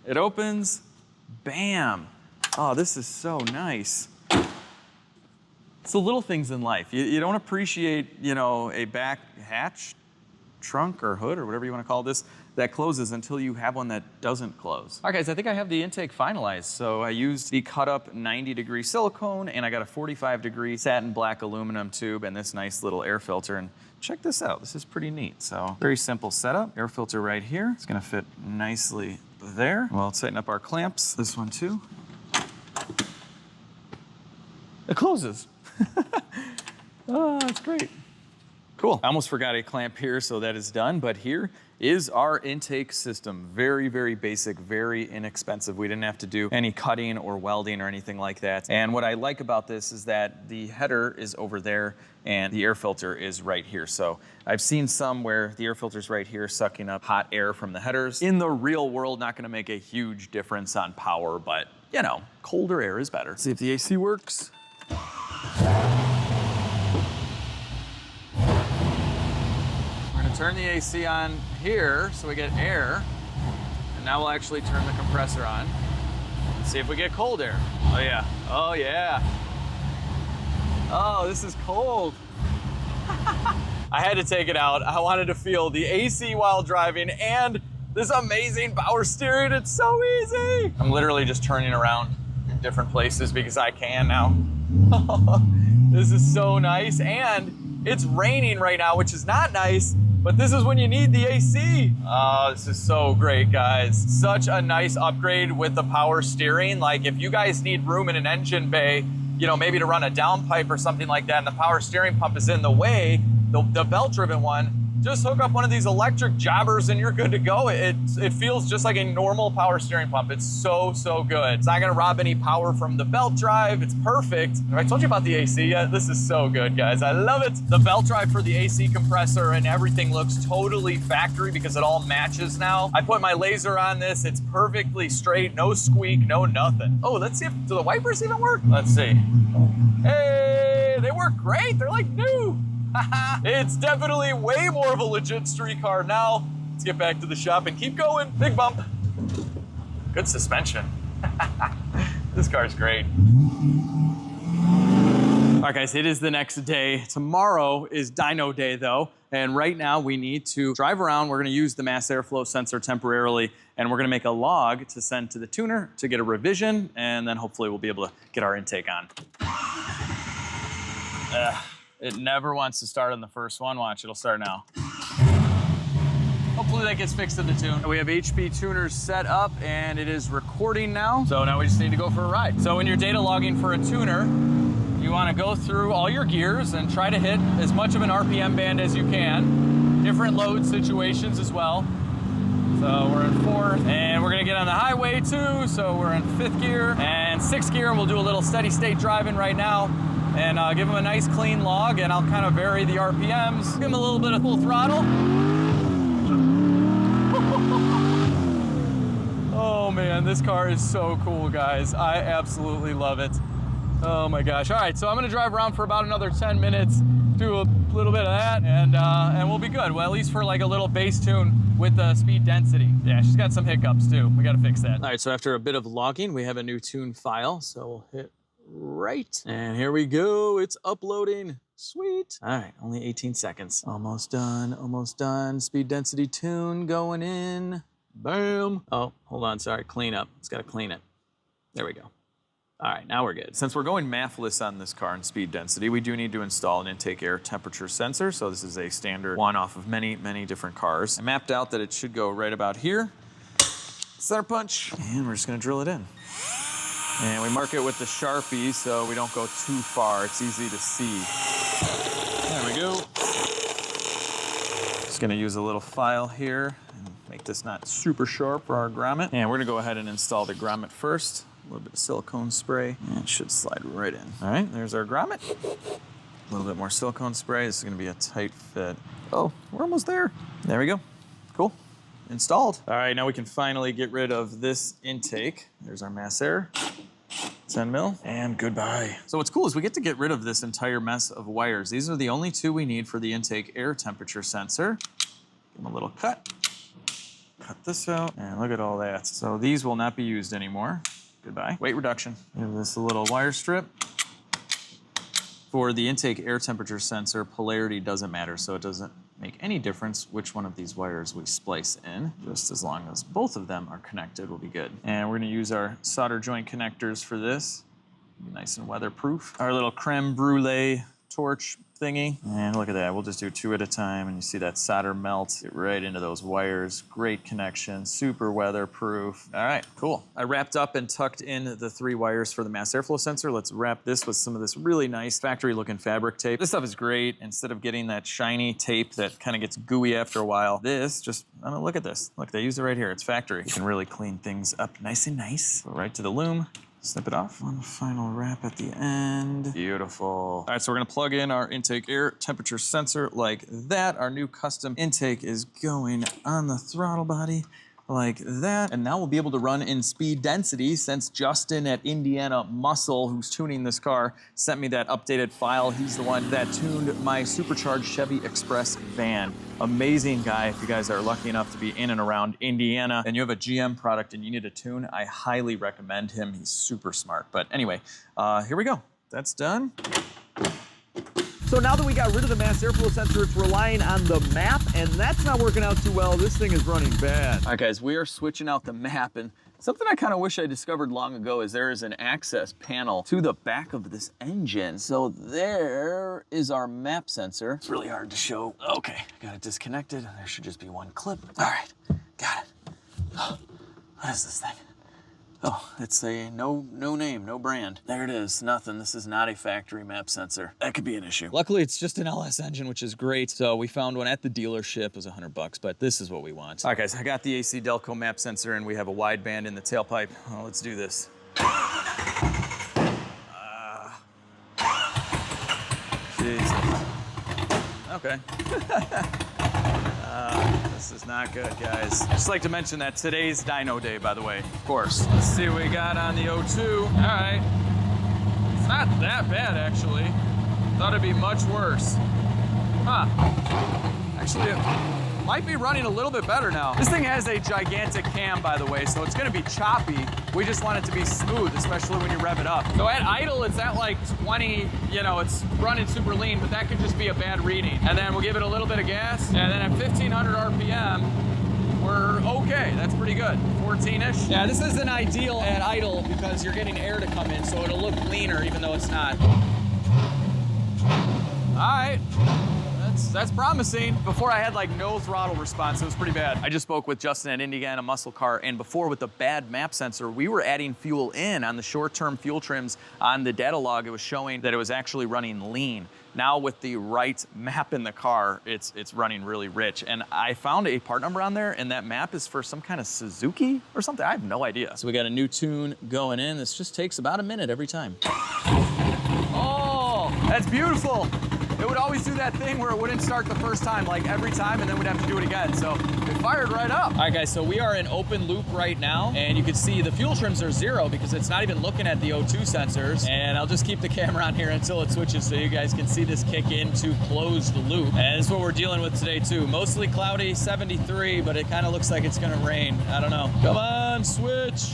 It opens, bam. Oh, this is so nice. It's the little things in life. You don't appreciate, you know, a back hatch, trunk or hood or whatever you want to call this that closes until you have one that doesn't close. All right, guys, I think I have the intake finalized. So I used the cut up 90-degree silicone and I got a 45-degree satin black aluminum tube and this nice little air filter. And check this out, this is pretty neat. So very simple setup. Air filter right here. It's gonna fit nicely there. We'll tighten up our clamps. This one too. It closes. Oh, that's great. Cool. I almost forgot a clamp here, so that is done, but here is our intake system. Very, very basic, very inexpensive. We didn't have to do any cutting or welding or anything like that. And what I like about this is that the header is over there and the air filter is right here. So I've seen some where the air filter's right here sucking up hot air from the headers. In the real world, not gonna make a huge difference on power, but you know, colder air is better. Let's see if the AC works. Turn the AC on here so we get air. And now we'll actually turn the compressor on. Let's see if we get cold air. Oh yeah, oh yeah. Oh, this is cold. I had to take it out. I wanted to feel the AC while driving and this amazing power steering. It's so easy. I'm literally just turning around in different places because I can now. This is so nice. And it's raining right now, which is not nice. But this is when you need the AC. Oh, this is so great, guys. Such a nice upgrade with the power steering. Like if you guys need room in an engine bay, you know, maybe to run a downpipe or something like that, and the power steering pump is in the way, the belt-driven one, just hook up one of these electric jobbers and you're good to go. It feels just like a normal power steering pump. It's so, so good. It's not gonna rob any power from the belt drive. It's perfect. Have I told you about the AC yet? This is so good, guys. I love it. The belt drive for the AC compressor and everything looks totally factory because it all matches now. I put my laser on this. It's perfectly straight, no squeak, no nothing. Oh, let's see do the wipers even work? Let's see. Hey, they work great. They're like new. It's definitely way more of a legit street car now. Let's get back to the shop and keep going. Big bump. Good suspension. This car's great. All right, guys, it is the next day. Tomorrow is dyno day, though. And right now we need to drive around. We're gonna use the mass airflow sensor temporarily, and we're gonna make a log to send to the tuner to get a revision, and then hopefully we'll be able to get our intake on. It never wants to start on the first one. Watch, it'll start now. Hopefully that gets fixed in the tune. We have HP tuners set up and it is recording now. So now we just need to go for a ride. So when you're data logging for a tuner, you want to go through all your gears and try to hit as much of an RPM band as you can. Different load situations as well. So we're in 4th, and we're gonna get on the highway too, so we're in 5th gear and 6th gear. We'll do a little steady state driving right now and give them a nice clean log, and I'll kind of vary the RPMs. Give them a little bit of full throttle. Oh man, this car is so cool, guys. I absolutely love it. Oh my gosh. All right, so I'm gonna drive around for about another 10 minutes, do a little bit of that, and we'll be good. Well, at least for like a little bass tune with the speed density. Yeah, she's got some hiccups too. We gotta fix that. All right, so after a bit of logging, we have a new tune file. So we'll hit right, and here we go. It's uploading. Sweet. All right, only 18 seconds. Almost done, almost done. Speed density tune going in. Boom. Oh, hold on, sorry, clean up. It's gotta clean it. There we go. All right, now we're good. Since we're going mathless on this car in speed density, we do need to install an intake air temperature sensor. So this is a standard one off of many, many different cars. I mapped out that it should go right about here. Center punch, and we're just gonna drill it in. And we mark it with the Sharpie so we don't go too far. It's easy to see. There we go. Just gonna use a little file here and make this not super sharp for our grommet. And we're gonna go ahead and install the grommet first. A little bit of silicone spray, and it should slide right in. All right, there's our grommet. A little bit more silicone spray. This is gonna be a tight fit. Oh, we're almost there. There we go. Cool. Installed. All right, now we can finally get rid of this intake. There's our mass air. 10 mil, and goodbye. So what's cool is we get to get rid of this entire mess of wires. These are the only two we need for the intake air temperature sensor. Give them a little cut. Cut this out, and look at all that. So these will not be used anymore. Goodbye. Weight reduction. Give this a little wire strip. For the intake air temperature sensor, polarity doesn't matter, so it doesn't make any difference which one of these wires we splice in. Just as long as both of them are connected, we'll be good. And we're gonna use our solder joint connectors for this. Be nice and weatherproof. Our little creme brulee torch thingy. And look at that, we'll just do 2 at a time, and you see that solder melt get right into those wires. Great connection, super weatherproof. All right, cool. I wrapped up and tucked in the 3 wires for the mass airflow sensor. Let's wrap this with some of this really nice factory looking fabric tape. This stuff is great. Instead of getting that shiny tape that kind of gets gooey after a while, this just, I don't know, look at this. Look, they use it right here, it's factory. You can really clean things up nice and nice. Go right to the loom. Snip it off. One final wrap at the end. Beautiful. All right, so we're gonna plug in our intake air temperature sensor like that. Our new custom intake is going on the throttle body like that. And now we'll be able to run in speed density since Justin at Indiana Muscle, who's tuning this car, sent me that updated file. He's the one that tuned my supercharged Chevy Express van. Amazing guy. If you guys are lucky enough to be in and around Indiana and you have a GM product and you need a tune, I highly recommend him. He's super smart. But anyway, here we go. That's done. So now that we got rid of the mass airflow sensor, it's relying on the map, and that's not working out too well. This thing is running bad. All right, guys, we are switching out the map, and something I kind of wish I discovered long ago is there is an access panel to the back of this engine. So there is our map sensor. It's really hard to show. Okay, got it disconnected. There should just be one clip. All right, got it. Oh, what is this thing? Oh, it's a no name, no brand. There it is, nothing. This is not a factory map sensor. That could be an issue. Luckily, it's just an LS engine, which is great. So we found one at the dealership. It was $100, but this is what we want. All right, guys, I got the AC Delco map sensor, and we have a wideband in the tailpipe. Oh, let's do this. Jesus. Okay. This is not good, guys. Just like to mention that today's Dyno day, by the way, of course. Let's see what we got on the O2. All right. It's not that bad, actually. Thought it'd be much worse. Huh. Actually, it might be running a little bit better now. This thing has a gigantic cam, by the way, so it's gonna be choppy. We just want it to be smooth, especially when you rev it up. So at idle, it's at like 20, it's running super lean, but that could just be a bad reading. And then we'll give it a little bit of gas, and then at 1500 RPM, we're okay. That's pretty good. 14-ish. Yeah, this isn't ideal at idle because you're getting air to come in, so it'll look leaner even though it's not. All right, response. That's promising. Before I had like no throttle response. It was pretty bad. I just spoke with Justin at Indiana Muscle Car, and before with the bad map sensor, we were adding fuel in on the short-term fuel trims. On the data log, it was showing that it was actually running lean. Now with the right map in the car, it's running really rich. And I found a part number on there, and that map is for some kind of Suzuki or something. I have no idea. So we got a new tune going in. This just takes about a minute every time. Oh, that's beautiful. It would always do that thing where it wouldn't start the first time, like every time, and then we'd have to do it again. So it fired right up. All right, guys, so we are in open loop right now, and you can see the fuel trims are 0 because it's not even looking at the O2 sensors. And I'll just keep the camera on here until it switches so you guys can see this kick into closed loop. And this is what we're dealing with today too. Mostly cloudy, 73, but it kind of looks like it's gonna rain. I don't know. Come on, switch.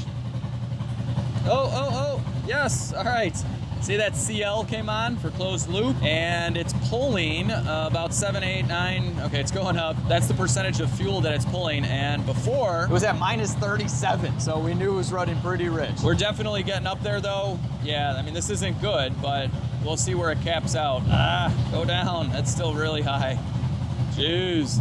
Oh, yes, all right. See that CL came on for closed loop, and it's pulling about 7, 8, 9. Okay, it's going up. That's the percentage of fuel that it's pulling, and before it was at minus 37, so we knew it was running pretty rich. We're definitely getting up there though. Yeah, I mean, this isn't good, but we'll see where it caps out. Go down. That's still really high. Jeez.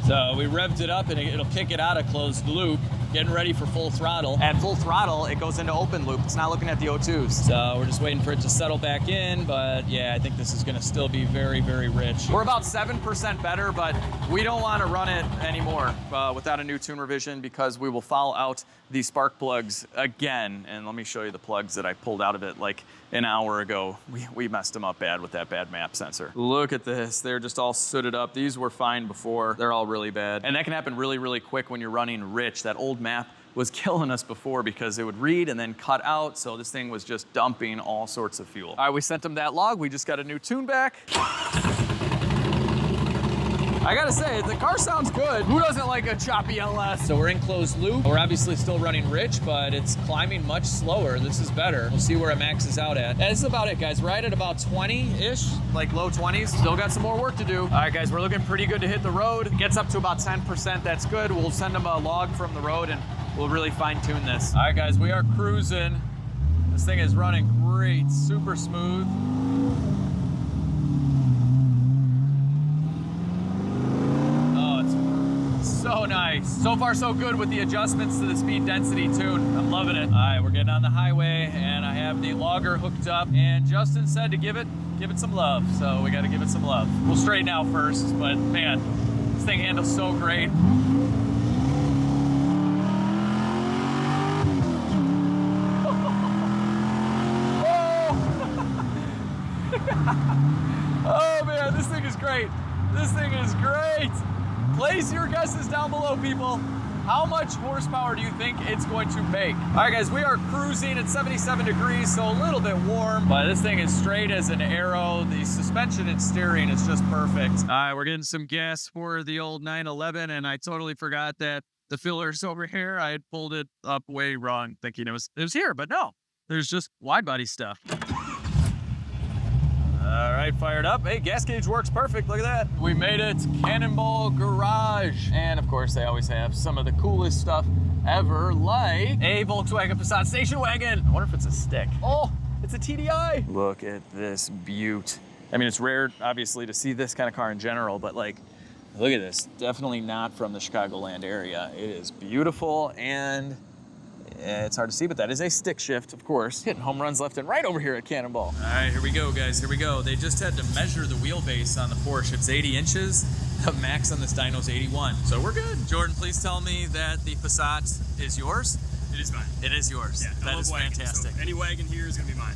So we revved it up, and it'll kick it out of closed loop. Getting ready for full throttle. At full throttle, it goes into open loop. It's not looking at the O2s. So we're just waiting for it to settle back in, but yeah, I think this is gonna still be very, very rich. We're about 7% better, but we don't wanna run it anymore without a new tune revision because we will foul out the spark plugs again. And let me show you the plugs that I pulled out of it like an hour ago. We messed them up bad with that bad map sensor. Look at this, they're just all sooted up. These were fine before, they're all really bad. And that can happen really, really quick when you're running rich. That old map was killing us before because it would read and then cut out, so this thing was just dumping all sorts of fuel. All right, we sent them that log. We just got a new tune back. I gotta say, the car sounds good. Who doesn't like a choppy LS? So we're in closed loop. We're obviously still running rich, but it's climbing much slower. This is better. We'll see where it maxes out at. And this is about it, guys. Right at about 20-ish, like low 20s. Still got some more work to do. All right, guys, we're looking pretty good to hit the road. It gets up to about 10%. That's good. We'll send them a log from the road, and we'll really fine tune this. All right, guys, we are cruising. This thing is running great, super smooth. So nice. So far, so good with the adjustments to the speed density tune. I'm loving it. All right, we're getting on the highway, and I have the logger hooked up, and Justin said to give it some love. So we got to give it some love. We'll straighten out first, but man, this thing handles so great. Oh man, this thing is great. This thing is great. Place your guesses down below, people. How much horsepower do you think it's going to make? All right, guys, we are cruising at 77 degrees, so a little bit warm, but this thing is straight as an arrow. The suspension and steering is just perfect. All right, we're getting some gas for the old 911, and I totally forgot that the filler's over here. I had pulled it up way wrong, thinking it was here, but no, there's just wide body stuff. All right, fired up. Hey, gas gauge works perfect. Look at that. We made it. Cannonball Garage. And of course, they always have some of the coolest stuff ever, like a Volkswagen Passat station wagon. I wonder if it's a stick. Oh, it's a TDI. Look at this beaut. I mean, it's rare, obviously, to see this kind of car in general, but like, look at this. Definitely not from the Chicagoland area. It is beautiful, and it's hard to see, but that is a stick shift, of course. Hitting home runs left and right over here at Cannonball. All right, here we go, guys, here we go. They just had to measure the wheelbase on the Porsche. It's 80 inches. The max on this dyno is 81, so we're good. Jordan, please tell me that the Passat is yours. It is mine. It is yours. Yeah, that is wagons, fantastic. So any wagon here is gonna be mine.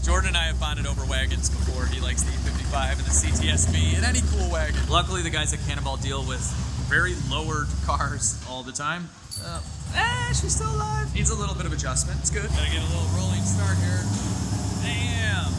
Jordan and I have bonded over wagons before. He likes the E55 and the CTSV and any cool wagon. Luckily, the guys at Cannonball deal with very lowered cars all the time. She's still alive. Needs a little bit of adjustment. It's good. Gotta get a little rolling start here. Damn.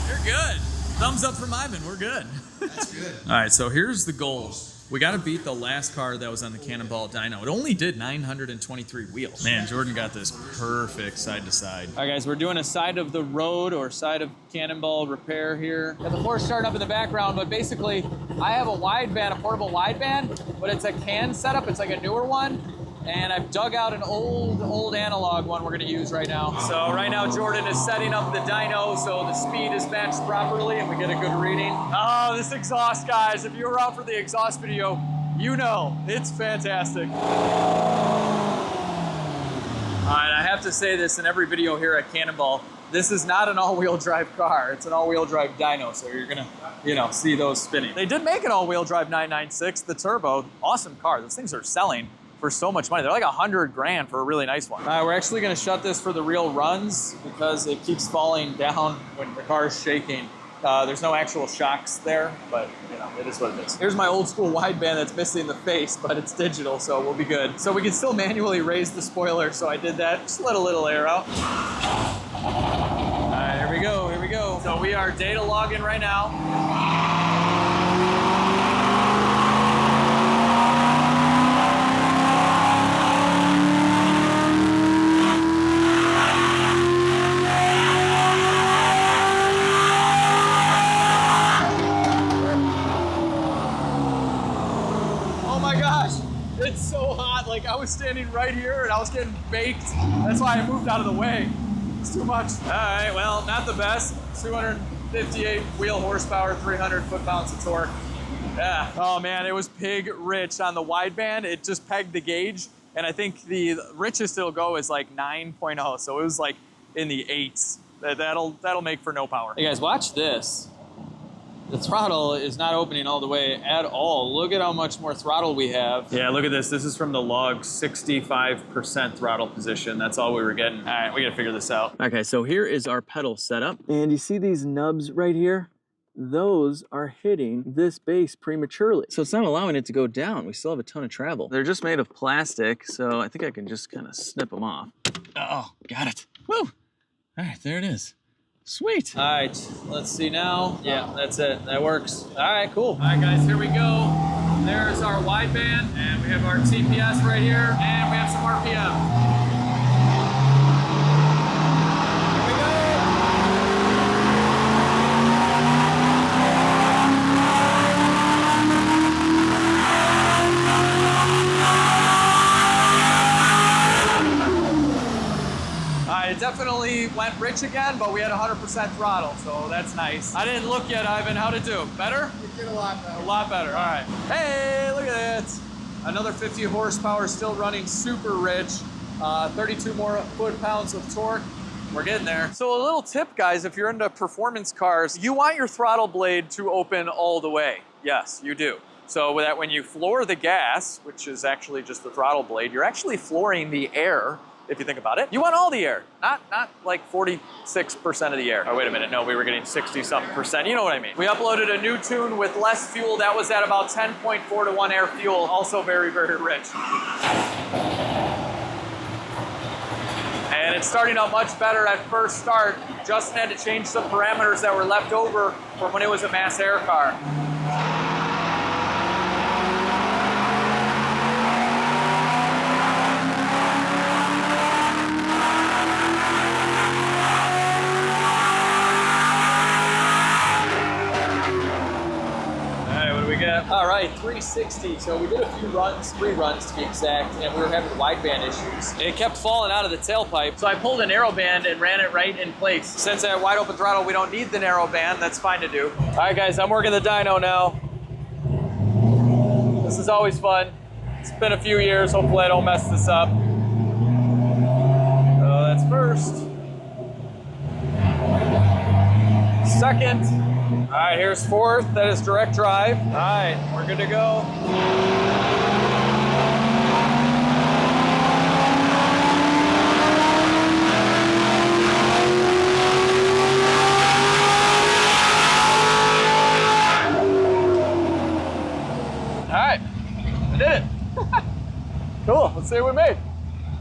You're good. Thumbs up from Ivan. We're good. That's good. All right, so here's the goal. We got to beat the last car that was on the Cannonball dyno. It only did 923 wheels. Man, Jordan got this perfect side to side. All right, guys, we're doing a side of the road or side of Cannonball repair here. Got the Porsche starting up in the background, but basically, I have a wideband, a portable wideband, but it's a CAN setup. It's like a newer one. And I've dug out an old analog one we're gonna use right now. So right now Jordan is setting up the dyno so the speed is matched properly and we get a good reading. Oh, this exhaust, guys. If you were out for the exhaust video, you know, it's fantastic. All right, I have to say this in every video here at Cannonball. This is not an all-wheel drive car. It's an all-wheel drive dyno, so you're gonna, you know, see those spinning. They did make an all-wheel drive 996, the turbo. Awesome car. Those things are selling for so much money. They're like 100 grand for a really nice one. All right, we're actually gonna shut this for the real runs because it keeps falling down when the car is shaking. There's no actual shocks there, but you know, it is what it is. Here's my old school wideband that's missing the face, but it's digital, so we'll be good. So we can still manually raise the spoiler, so I did that. Just let a little air out. All right, here we go, here we go. So we are data logging right now. It's so hot, like I was standing right here and I was getting baked. That's why I moved out of the way. It's too much. All right, well, not the best. 258 wheel horsepower, 300 foot-pounds of torque. Yeah, oh man, it was pig rich on the wideband. It just pegged the gauge. And I think the richest it'll go is like 9.0. So it was like in the 8s. That'll make for no power. Hey guys, watch this. The throttle is not opening all the way at all. Look at how much more throttle we have. Yeah, look at this. This is from the log, 65% throttle position. That's all we were getting. All right, we gotta figure this out. Okay, so here is our pedal setup. And you see these nubs right here? Those are hitting this base prematurely. So it's not allowing it to go down. We still have a ton of travel. They're just made of plastic, so I think I can just kind of snip them off. Oh, got it. Woo! All right, there it is. Sweet. All right, let's see now. Yeah, that's it. That works. All right, cool. All right, guys, here we go. There's our wideband, and we have our TPS right here, and we have some RPM. It definitely went rich again, but we had 100% throttle, so that's nice. I didn't look yet, Ivan. How'd it do? Better? It did a lot better. A lot better, all right. Hey, look at that. Another 50 horsepower, still running super rich. 32 more foot-pounds of torque. We're getting there. So a little tip, guys, if you're into performance cars, you want your throttle blade to open all the way. Yes, you do. So with that, when you floor the gas, which is actually just the throttle blade, you're actually flooring the air. If you think about it, you want all the air, not like 46% of the air. Oh, wait a minute, no, we were getting 60-something%. You know what I mean. We uploaded a new tune with less fuel. That was at about 10.4 to 1 air fuel. Also very, very rich. And it's starting out much better at first start. Justin had to change some parameters that were left over from when it was a mass air car. All right, 360. So we did a few runs, 3 runs to be exact, and we were having wideband issues. It kept falling out of the tailpipe. So I pulled a narrow band and ran it right in place. Since I had wide open throttle, we don't need the narrow band. That's fine to do. All right, guys, I'm working the dyno now. This is always fun. It's been a few years. Hopefully I don't mess this up. So that's first. Second. All right, here's fourth. That is direct drive. All right, we're good to go. All right, I did it. Cool, let's see what we made.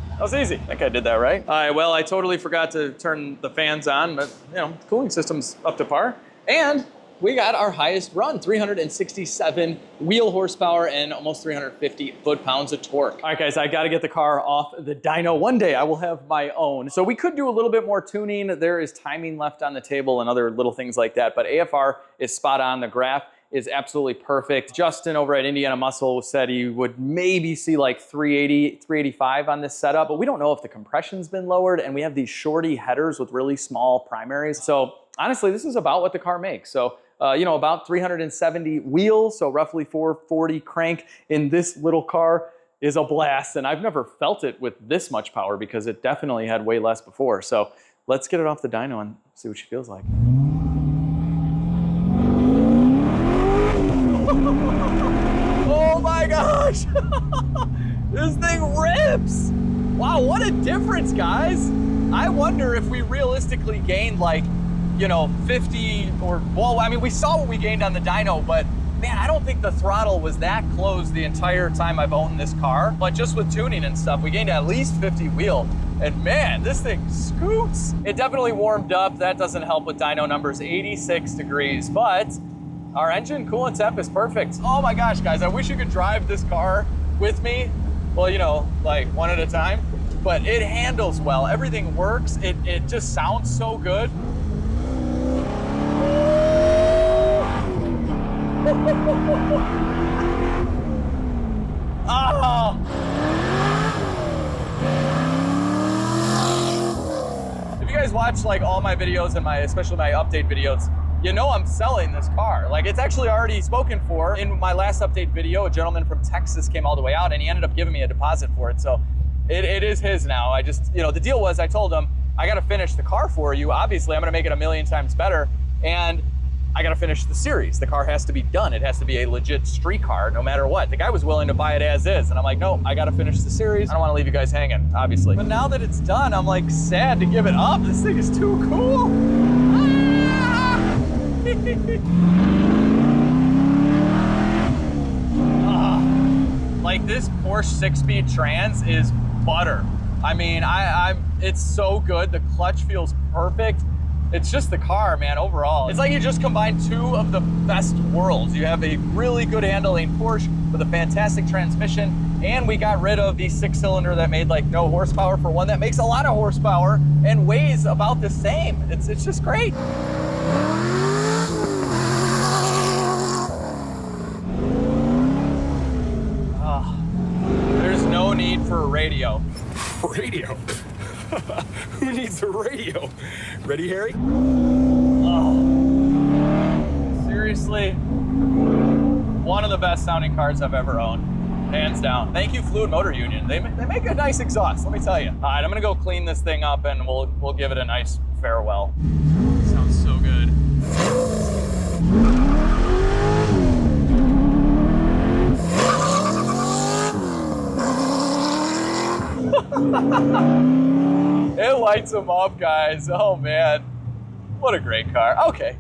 That was easy. I think I did that right. All right, well, I totally forgot to turn the fans on, but you know, the cooling system's up to par. And we got our highest run, 367 wheel horsepower and almost 350 foot-pounds of torque. All right, guys, I gotta get the car off the dyno. One day I will have my own. So we could do a little bit more tuning. There is timing left on the table and other little things like that, but AFR is spot on. The graph is absolutely perfect. Justin over at Indiana Muscle said he would maybe see like 380, 385 on this setup, but we don't know if the compression's been lowered, and we have these shorty headers with really small primaries. So honestly, this is about what the car makes. So you know, about 370 wheels, so roughly 440 crank in this little car is a blast. And I've never felt it with this much power because it definitely had way less before. So let's get it off the dyno and see what she feels like. Oh my gosh! This thing rips! Wow, what a difference, guys. I wonder if we realistically gained like, you know, 50 or, well, I mean, we saw what we gained on the dyno, but man, I don't think the throttle was that close the entire time I've owned this car. But just with tuning and stuff, we gained at least 50 wheel. And man, this thing scoots. It definitely warmed up. That doesn't help with dyno numbers, 86 degrees, but our engine coolant temp is perfect. Oh my gosh, guys, I wish you could drive this car with me. Well, you know, like one at a time, but it handles well. Everything works. It just sounds so good. Oh. If you guys watch like all my videos and especially my update videos, you know I'm selling this car. Like, it's actually already spoken for. In my last update video, a gentleman from Texas came all the way out and he ended up giving me a deposit for it. So it is his now. I just, you know, the deal was I told him, I got to finish the car for you. Obviously, I'm going to make it 1,000,000 times better. And I got to finish the series. The car has to be done. It has to be a legit street car no matter what. The guy was willing to buy it as is. And I'm like, no, I got to finish the series. I don't want to leave you guys hanging, obviously. But now that it's done, I'm like sad to give it up. This thing is too cool. Like, this Porsche 6-speed trans is butter. I mean, it's so good. The clutch feels perfect. It's just the car, man, overall. It's like you just combined two of the best worlds. You have a really good handling Porsche with a fantastic transmission, and we got rid of the 6-cylinder that made like no horsepower for one that makes a lot of horsepower and weighs about the same. It's just great. There's no need for a radio. Radio? Who needs a radio? Ready, Harry? Oh. Seriously, one of the best sounding cars I've ever owned, hands down. Thank you, Fluid Motor Union. They make a nice exhaust, let me tell you. All right, I'm gonna go clean this thing up and we'll give it a nice farewell. Sounds so good. It lights them up, guys. Oh man, what a great car. Okay,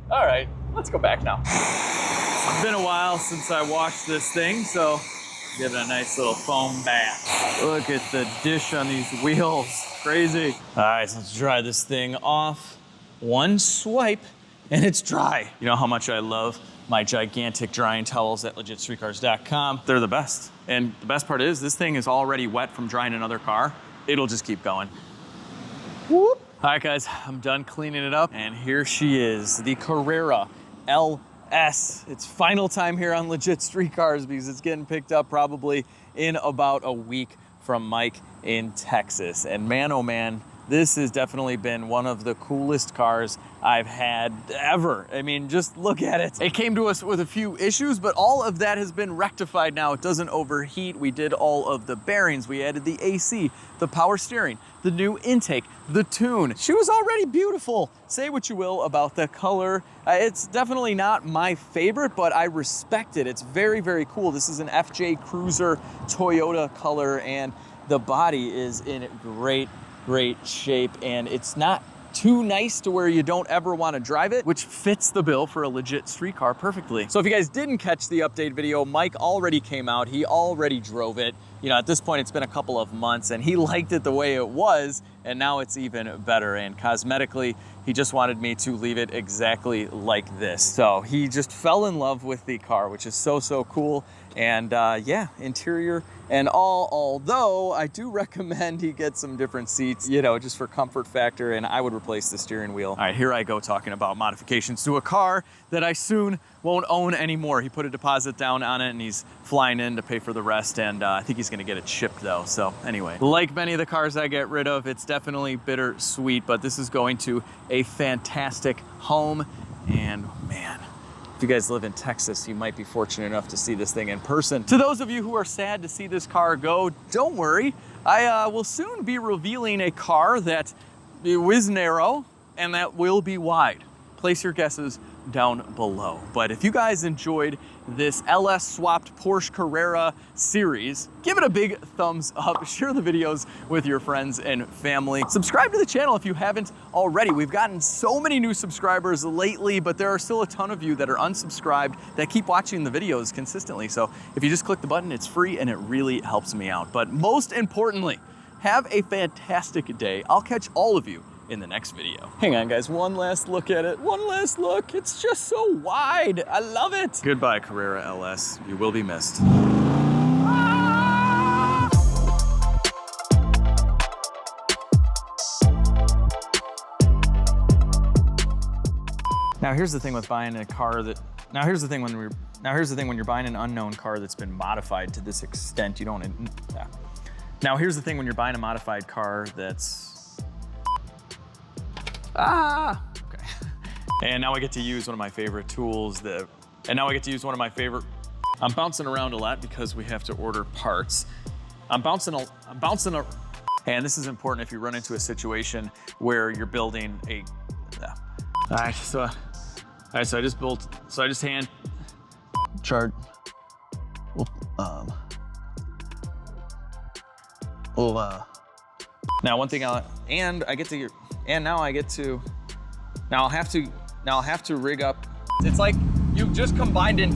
all right, let's go back now. It's been a while since I washed this thing, so give it a nice little foam bath. Look at the dish on these wheels, crazy. All right, so let's dry this thing off. One swipe and it's dry. You know how much I love my gigantic drying towels at LegitStreetCars.com. They're the best. And the best part is this thing is already wet from drying another car. It'll just keep going. Whoop. All right, guys, I'm done cleaning it up. And here she is, the Carrera LS. It's final time here on Legit Street Cars because it's getting picked up probably in about a week from Mike in Texas. And man, oh man, this has definitely been one of the coolest cars I've had ever. I mean, just look at it. It came to us with a few issues, but all of that has been rectified now. It doesn't overheat. We did all of the bearings. We added the AC, the power steering, the new intake, the tune. She was already beautiful. Say what you will about the color. It's definitely not my favorite, but I respect it. It's very, very cool. This is an FJ Cruiser Toyota color, and the body is in great shape, and it's not too nice to where you don't ever want to drive it, which fits the bill for a legit street car perfectly. So if you guys didn't catch the update video, Mike already came out, he already drove it. You know, at this point, it's been a couple of months and he liked it the way it was, and now it's even better. And cosmetically, he just wanted me to leave it exactly like this. So he just fell in love with the car, which is so, so cool. And yeah, interior and all, although I do recommend he get some different seats, you know, just for comfort factor, and I would replace the steering wheel. All right, here I go talking about modifications to a car that I soon won't own anymore. He put a deposit down on it and he's flying in to pay for the rest, and I think he's gonna get it shipped though. So anyway, like many of the cars I get rid of, it's definitely bittersweet, but this is going to a fantastic home. And man, if you guys live in Texas, you might be fortunate enough to see this thing in person. To those of you who are sad to see this car go, don't worry. I will soon be revealing a car that is narrow and that will be wide. Place your guesses down below. But if you guys enjoyed this LS swapped Porsche Carrera series, give it a big thumbs up, share the videos with your friends and family. Subscribe to the channel if you haven't already. We've gotten so many new subscribers lately, but there are still a ton of you that are unsubscribed that keep watching the videos consistently. So if you just click the button, it's free and it really helps me out. But most importantly, have a fantastic day. I'll catch all of you in the next video. Hang on guys, one last look at it. One last look. It's just so wide. I love it. Goodbye, Carrera LS. You will be missed. Now here's the thing with buying a car that, now here's the thing when you're buying an unknown car that's been modified to this extent, you don't, Now here's the thing when you're buying a modified car that's, okay. And now I get to use one of my favorite tools I'm bouncing around a lot because we have to order parts. And this is important if you run into a situation where you're building a, all right, so I just hand chart. Now one thing I'll have to rig up. It's like you just combined it.